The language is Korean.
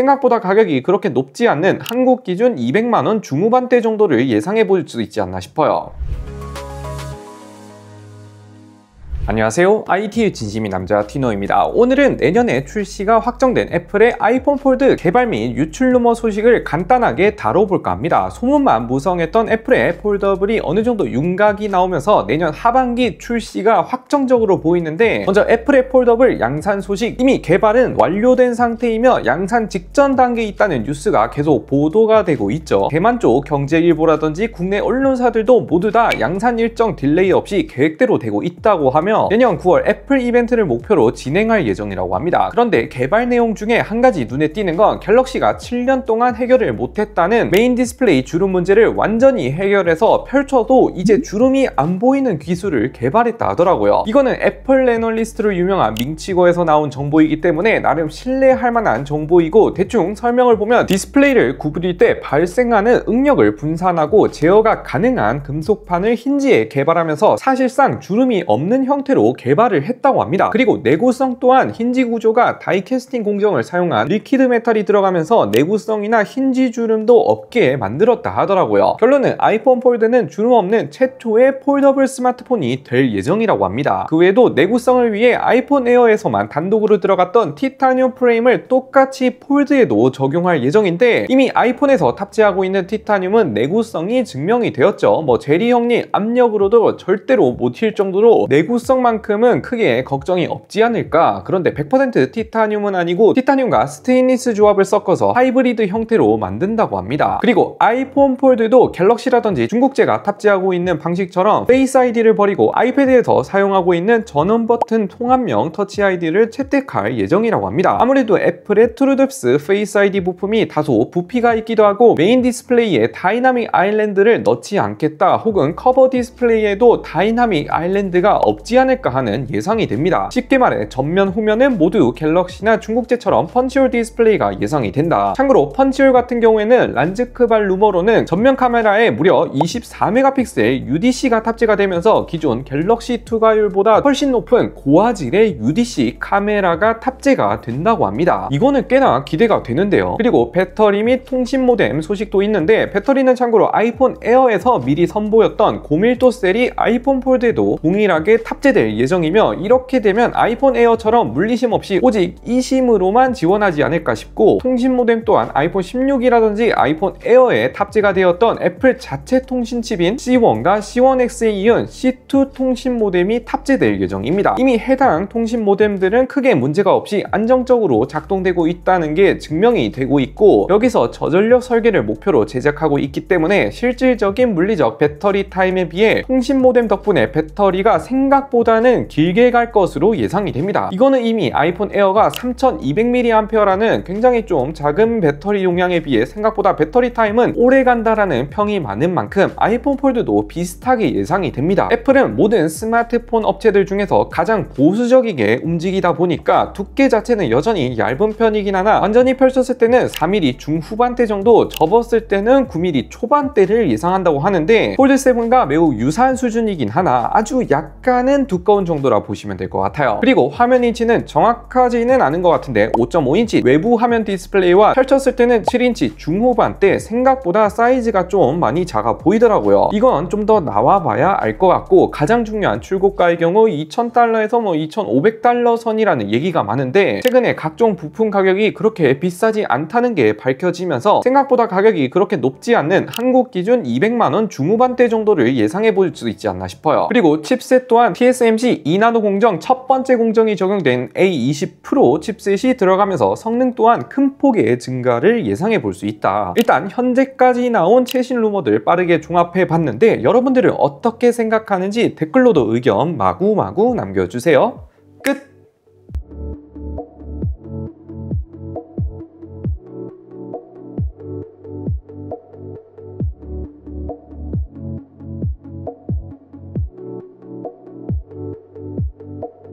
생각보다 가격이 그렇게 높지 않는 한국 기준 200만원 중후반대 정도를 예상해 볼 수 있지 않나 싶어요. 안녕하세요. IT의 진심인 남자 티노입니다. 오늘은 내년에 출시가 확정된 애플의 아이폰 폴드 개발 및 유출 루머 소식을 간단하게 다뤄볼까 합니다. 소문만 무성했던 애플의 폴더블이 어느 정도 윤곽이 나오면서 내년 하반기 출시가 확정적으로 보이는데, 먼저 애플의 폴더블 양산 소식, 이미 개발은 완료된 상태이며 양산 직전 단계에 있다는 뉴스가 계속 보도가 되고 있죠. 대만 쪽 경제일보라든지 국내 언론사들도 모두 다 양산 일정 딜레이 없이 계획대로 되고 있다고 하며 내년 9월 애플 이벤트를 목표로 진행할 예정이라고 합니다. 그런데 개발 내용 중에 한 가지 눈에 띄는 건 갤럭시가 7년 동안 해결을 못했다는 메인 디스플레이 주름 문제를 완전히 해결해서 펼쳐도 이제 주름이 안 보이는 기술을 개발했다 하더라고요. 이거는 애플 애널리스트로 유명한 밍치거에서 나온 정보이기 때문에 나름 신뢰할 만한 정보이고, 대충 설명을 보면 디스플레이를 구부릴 때 발생하는 응력을 분산하고 제어가 가능한 금속판을 힌지에 개발하면서 사실상 주름이 없는 형태로 개발을 했다고 합니다. 그리고 내구성 또한 힌지 구조가 다이캐스팅 공정을 사용한 리퀴드 메탈이 들어가면서 내구성이나 힌지 주름도 없게 만들었다 하더라고요. 결론은 아이폰 폴드는 주름 없는 최초의 폴더블 스마트폰이 될 예정이라고 합니다. 그 외에도 내구성을 위해 아이폰 에어에서만 단독으로 들어갔던 티타늄 프레임을 똑같이 폴드에도 적용할 예정인데, 이미 아이폰에서 탑재하고 있는 티타늄은 내구성이 증명이 되었죠. 제리 형리 압력으로도 절대로 못 튈 정도로 내구성만큼은 크게 걱정이 없지 않을까. 그런데 100% 티타늄은 아니고 티타늄과 스테인리스 조합을 섞어서 하이브리드 형태로 만든다고 합니다. 그리고 아이폰 폴드도 갤럭시라든지 중국제가 탑재하고 있는 방식처럼 페이스 아이디를 버리고 아이패드에서 사용하고 있는 전원 버튼 통합형 터치 아이디를 채택할 예정이라고 합니다. 아무래도 애플의 트루뎁스 페이스 아이디 부품이 다소 부피가 있기도 하고 메인 디스플레이에 다이나믹 아일랜드를 넣지 않겠다, 혹은 커버 디스플레이에도 다이나믹 아일랜드가 없지 않을까 하는 예상이 됩니다. 쉽게 말해 전면 후면은 모두 갤럭시나 중국제처럼 펀치홀 디스플레이가 예상이 된다. 참고로 펀치홀 같은 경우에는 란즈크발 루머로는 전면 카메라에 무려 24메가픽셀 UDC가 탑재가 되면서 기존 갤럭시 2가율보다 훨씬 높은 고화질의 UDC 카메라가 탑재가 된다고 합니다. 이거는 꽤나 기대가 되는데요. 그리고 배터리 및 통신 모뎀 소식도 있는데, 배터리는 참고로 아이폰 에어에서 미리 선보였던 고밀도 셀이 아이폰 폴드에도 동일하게 탑재될 예정이며, 이렇게 되면 아이폰 에어처럼 물리심 없이 오직 eSIM으로만 지원하지 않을까 싶고, 통신 모뎀 또한 아이폰 16이라든지 아이폰 에어에 탑재가 되었던 애플 자체 통신 칩인 C1과 C1X에 이은 C2 통신 모뎀이 탑재될 예정입니다. 이미 해당 통신 모뎀들은 크게 문제가 없이 안정적으로 작동되고 있다는 게 증명이 되고 있고, 여기서 저전력 설계를 목표로 제작하고 있기 때문에 실질적인 물리적 배터리 타임에 비해 통신 모뎀 덕분에 배터리가 생각보다는 길게 갈 것으로 예상이 됩니다. 이거는 이미 아이폰 에어가 3200mAh라는 굉장히 좀 작은 배터리 용량에 비해 생각보다 배터리 타임은 오래 간다라는 평이 많은 만큼 아이폰 폴드도 비슷하게 예상이 됩니다. 애플은 모든 스마트폰 업체들 중에서 가장 보수적이게 움직이다 보니까 두께 자체는 여전히 얇은 편이긴 하나, 완전히 펼쳤을 때는 4mm 중후반대 정도, 접었을 때는 9mm 초반대를 예상한다고 하는데, 폴드7과 매우 유사한 수준이긴 하나 아주 약간은 두꺼운 정도라 보시면 될 것 같아요. 그리고 화면 인치는 정확하지는 않은 것 같은데 5.5인치 외부 화면 디스플레이와 펼쳤을 때는 7인치 중후반대, 생각보다 사이즈가 좀 많이 작아 보이더라고요. 이건 좀 더 나와봐야 알 것 같고, 가장 중요한 출고가의 경우 $2000에서 2500달러 선이라는 얘기가 많은데, 최근에 각종 부품 가격이 그렇게 비싸지 않다는 게 밝혀지면서 생각보다 가격이 그렇게 높지 않는 한국 기준 200만원 중후반대 정도를 예상해 볼 수 있지 않나 싶어요. 그리고 칩셋 또한 TSMC 2나노 공정 첫 번째 공정이 적용된 A20 프로 칩셋이 들어가면서 성능 또한 큰 폭의 증가를 예상해 볼 수 있다. 일단 현재까지 나온 최신 루머들 빠르게 종합해 봤는데, 여러분들은 어떻게 생각하는지 댓글로도 의견 마구마구 남겨주세요.